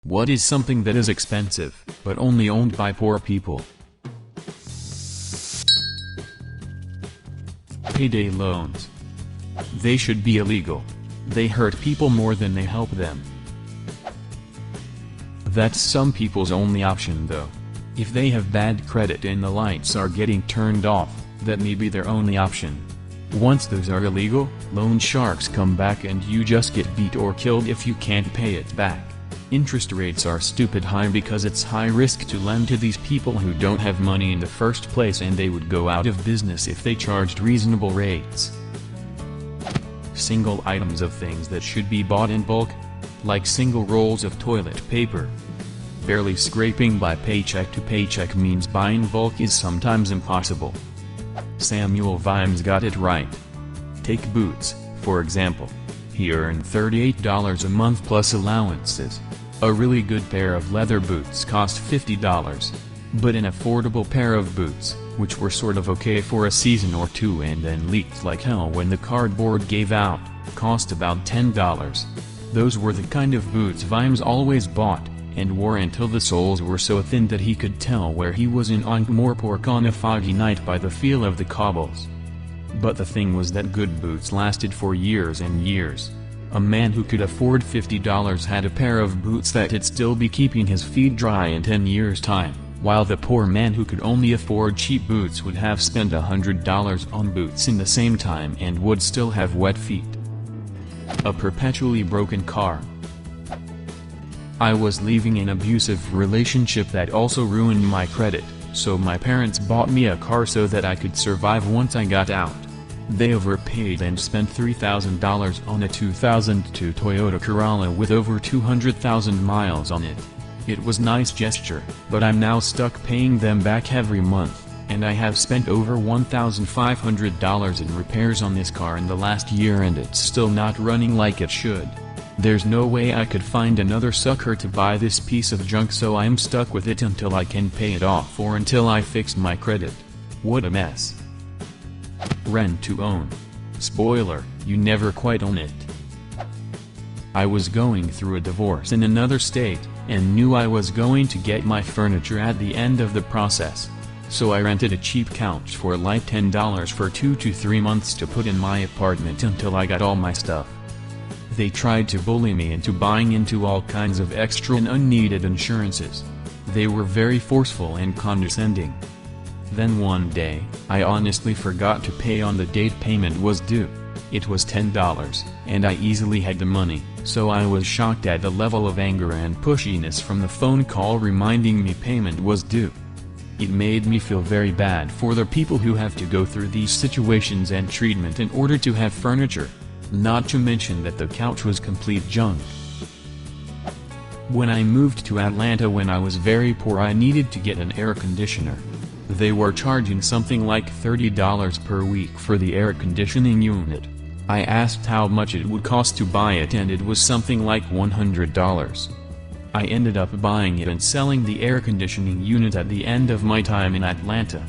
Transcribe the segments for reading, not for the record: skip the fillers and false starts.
What is something that is expensive, but only owned by poor people? Payday loans. They should be illegal. They hurt people more than they help them. That's some people's only option though. If they have bad credit and the lights are getting turned off, that may be their only option. Once those are illegal, loan sharks come back and you just get beat or killed if you can't pay it back. Interest rates are stupid high because it's high risk to lend to these people who don't have money in the first place, and they would go out of business if they charged reasonable rates. Single items of things that should be bought in bulk, like single rolls of toilet paper. Barely scraping by paycheck to paycheck means buying bulk is sometimes impossible. Samuel Vimes got it right. Take boots, for example. He earned $38 a month plus allowances. A really good pair of leather boots cost $50. But an affordable pair of boots, which were sort of okay for a season or two and then leaked like hell when the cardboard gave out, cost about $10. Those were the kind of boots Vimes always bought, and wore until the soles were so thin that he could tell where he was in Ankh-Morpork on a foggy night by the feel of the cobbles. But the thing was that good boots lasted for years and years. A man who could afford $50 had a pair of boots that'd still be keeping his feet dry in 10 years' time, while the poor man who could only afford cheap boots would have spent $100 on boots in the same time and would still have wet feet. A perpetually broken car. I was leaving an abusive relationship that also ruined my credit, so my parents bought me a car so that I could survive once I got out. They overpaid and spent $3,000 on a 2002 Toyota Corolla with over 200,000 miles on it. It was a nice gesture, but I'm now stuck paying them back every month, and I have spent over $1,500 in repairs on this car in the last year and it's still not running like it should. There's no way I could find another sucker to buy this piece of junk, so I'm stuck with it until I can pay it off or until I fix my credit. What a mess. Rent to own. Spoiler, you never quite own it. I was going through a divorce in another state, and knew I was going to get my furniture at the end of the process. So I rented a cheap couch for like $10 for 2 to 3 months to put in my apartment until I got all my stuff. They tried to bully me into buying into all kinds of extra and unneeded insurances. They were very forceful and condescending. Then one day, I honestly forgot to pay on the date payment was due. It was $10, and I easily had the money, so I was shocked at the level of anger and pushiness from the phone call reminding me payment was due. It made me feel very bad for the people who have to go through these situations and treatment in order to have furniture. Not to mention that the couch was complete junk. When I moved to Atlanta when I was very poor, I needed to get an air conditioner. They were charging something like $30 per week for the air conditioning unit. I asked how much it would cost to buy it and it was something like $100. I ended up buying it and selling the air conditioning unit at the end of my time in Atlanta.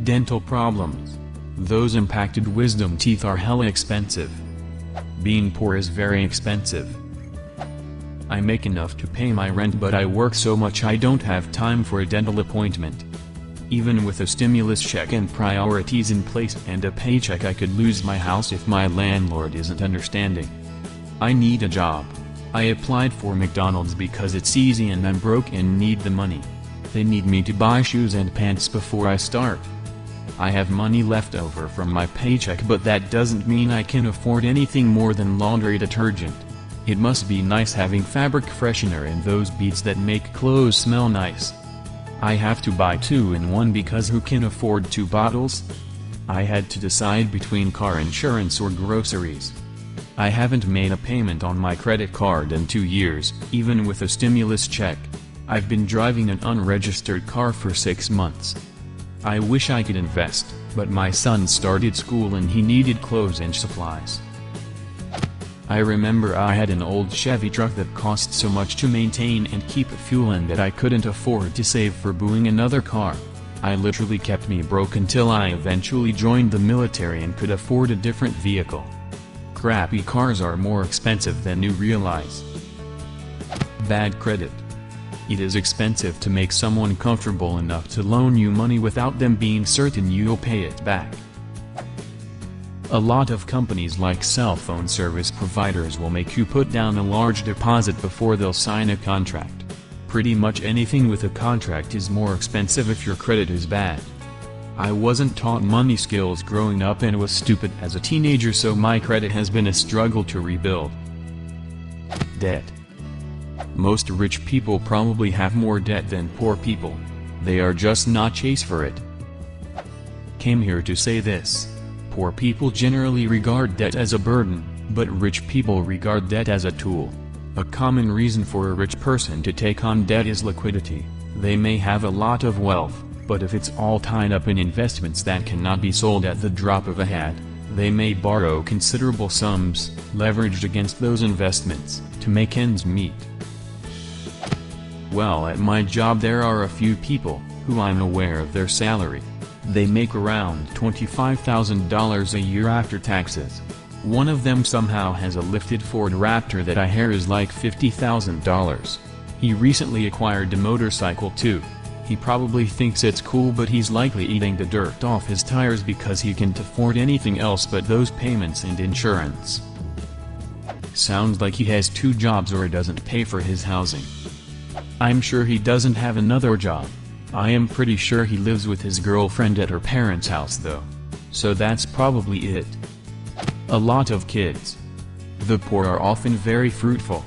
Dental problems. Those impacted wisdom teeth are hella expensive. Being poor is very expensive. I make enough to pay my rent, but I work so much I don't have time for a dental appointment. Even with a stimulus check and priorities in place and a paycheck, I could lose my house if my landlord isn't understanding. I need a job. I applied for McDonald's because it's easy and I'm broke and need the money. They need me to buy shoes and pants before I start. I have money left over from my paycheck, but that doesn't mean I can afford anything more than laundry detergent. It must be nice having fabric freshener and those beads that make clothes smell nice. I have to buy 2 in 1 because who can afford 2 bottles? I had to decide between car insurance or groceries. I haven't made a payment on my credit card in 2 years, even with a stimulus check. I've been driving an unregistered car for 6 months. I wish I could invest, but my son started school and he needed clothes and supplies. I remember I had an old Chevy truck that cost so much to maintain and keep fueling that I couldn't afford to save for buying another car. I literally kept me broke until I eventually joined the military and could afford a different vehicle. Crappy cars are more expensive than you realize. bad credit. It is expensive to make someone comfortable enough to loan you money without them being certain you'll pay it back. A lot of companies like cell phone service providers will make you put down a large deposit before they'll sign a contract. Pretty much anything with a contract is more expensive if your credit is bad. I wasn't taught money skills growing up and was stupid as a teenager, so my credit has been a struggle to rebuild. Debt. Most rich people probably have more debt than poor people. They are just not chased for it. Came here to say this. Poor people generally regard debt as a burden, but rich people regard debt as a tool. A common reason for a rich person to take on debt is liquidity. They may have a lot of wealth, but if it's all tied up in investments that cannot be sold at the drop of a hat, they may borrow considerable sums, leveraged against those investments, to make ends meet. Well, at my job there are a few people, who I'm aware of their salary. They make around $25,000 a year after taxes. One of them somehow has a lifted Ford Raptor that I hear is like $50,000. He recently acquired a motorcycle too. He probably thinks it's cool, but he's likely eating the dirt off his tires because he can't afford anything else but those payments and insurance. Sounds like he has 2 jobs or doesn't pay for his housing. I'm sure he doesn't have another job. I am pretty sure he lives with his girlfriend at her parents' house though. So that's probably it. A lot of kids. The poor are often very fruitful.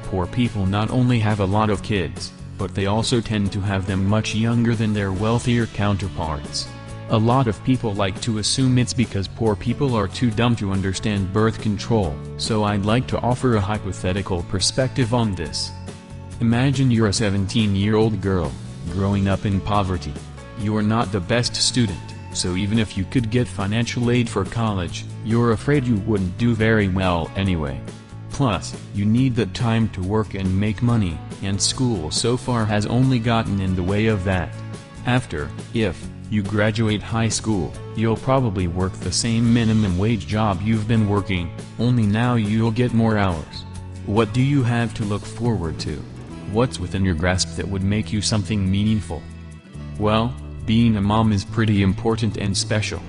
Poor people not only have a lot of kids, but they also tend to have them much younger than their wealthier counterparts. A lot of people like to assume it's because poor people are too dumb to understand birth control, so I'd like to offer a hypothetical perspective on this. Imagine you're a 17-year-old girl, growing up in poverty. You're not the best student, so even if you could get financial aid for college, you're afraid you wouldn't do very well anyway. Plus, you need the time to work and make money, and school so far has only gotten in the way of that. After, if you graduate high school, you'll probably work the same minimum wage job you've been working, only now you'll get more hours. What do you have to look forward to? What's within your grasp that would make you something meaningful? Well, being a mom is pretty important and special.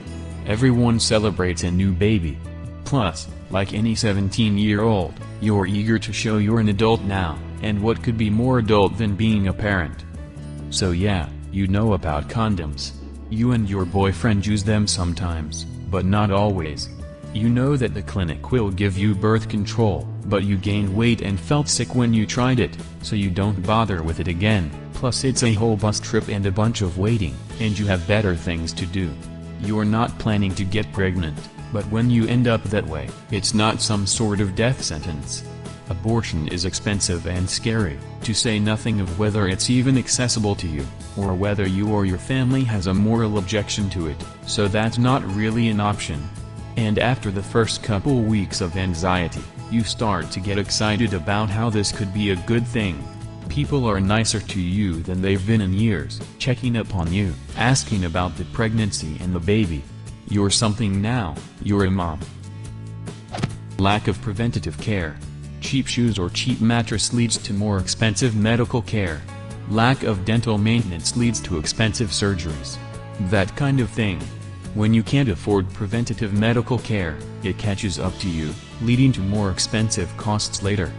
Everyone celebrates a new baby. Plus, like any 17-year-old, you're eager to show you're an adult now, and what could be more adult than being a parent? So yeah, you know about condoms. You and your boyfriend use them sometimes, but not always. You know that the clinic will give you birth control, but you gained weight and felt sick when you tried it, so you don't bother with it again. Plus it's a whole bus trip and a bunch of waiting, and you have better things to do. You're not planning to get pregnant, but when you end up that way, it's not some sort of death sentence. Abortion is expensive and scary, to say nothing of whether it's even accessible to you, or whether you or your family has a moral objection to it, so that's not really an option. And after the first couple weeks of anxiety, you start to get excited about how this could be a good thing. People are nicer to you than they've been in years, checking up on you, asking about the pregnancy and the baby. You're something now, you're a mom. Lack of preventative care. Cheap shoes or cheap mattress leads to more expensive medical care. Lack of dental maintenance leads to expensive surgeries. That kind of thing. When you can't afford preventative medical care, it catches up to you, leading to more expensive costs later.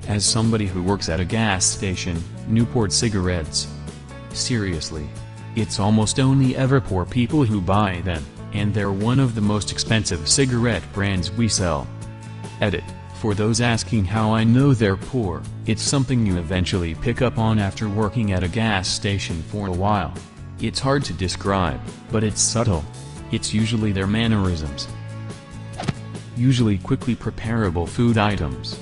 As somebody who works at a gas station, Newport cigarettes. Seriously. It's almost only ever poor people who buy them, and they're one of the most expensive cigarette brands we sell. Edit. For those asking how I know they're poor, it's something you eventually pick up on after working at a gas station for a while. It's hard to describe, but it's subtle. It's usually their mannerisms. Usually quickly preparable food items.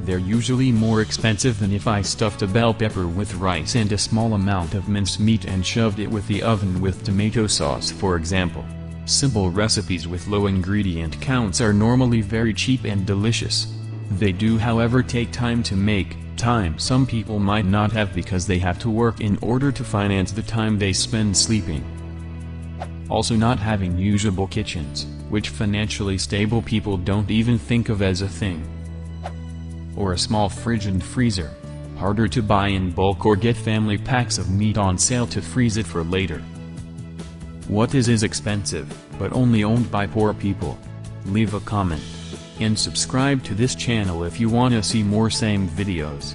They're usually more expensive than if I stuffed a bell pepper with rice and a small amount of mincemeat and shoved it with the oven with tomato sauce, for example. Simple recipes with low ingredient counts are normally very cheap and delicious. They do, however, take time to make, time some people might not have because they have to work in order to finance the time they spend sleeping. Also, not having usable kitchens, which financially stable people don't even think of as a thing. Or a small fridge and freezer. Harder to buy in bulk or get family packs of meat on sale to freeze it for later. What is expensive, but only owned by poor people? Leave a comment. And subscribe to this channel if you wanna see more same videos.